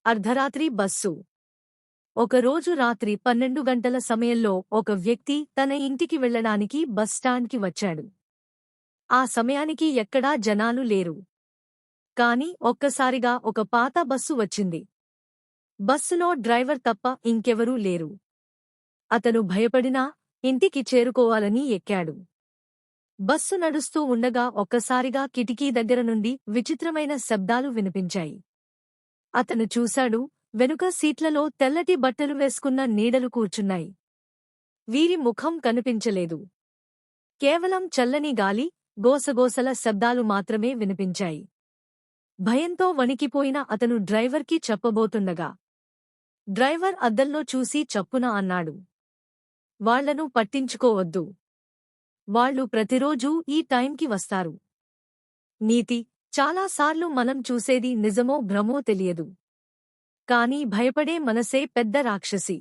అర్ధరాత్రి బస్సు. ఒకరోజు రాత్రి 12 గంటల సమయంలో ఒక వ్యక్తి తన ఇంటికి వెళ్లడానికి బస్టాండ్కి వచ్చాడు. ఆ సమయానికి ఎక్కడా జనాలు లేరు. కాని ఒక్కసారిగా ఒక పాత బస్సు వచ్చింది. బస్సులో డ్రైవర్ తప్ప ఇంకెవరూ లేరు. అతను భయపడినా ఇంటికి చేరుకోవాలని ఎక్కాడు. బస్సు నడుస్తూ ఉండగా ఒక్కసారిగా కిటికీ దగ్గర నుండి విచిత్రమైన శబ్దాలు వినిపించాయి. అతను చూశాడు, వెనుక సీట్లలో తెల్లటి బట్టలు వేసుకున్న నీడలు కూర్చున్నాయి. వీరి ముఖం కనిపించలేదు. కేవలం చల్లని గాలి, గోసగోసల శబ్దాలు మాత్రమే వినిపించాయి. భయంతో వణికిపోయిన అతను డ్రైవర్కి చెప్పబోతుండగా డ్రైవర్ అద్దంలో చూసి చప్పున అన్నాడు, వాళ్లను పట్టించుకోవద్దు. వాళ్ళు ప్రతిరోజూ ఈ టైంకి వస్తారు. నీతి: చాలాసార్లు మనం చూసేది నిజమో భ్రమో తెలియదు. కానీ భయపడే మనసే పెద్ద రాక్షసి.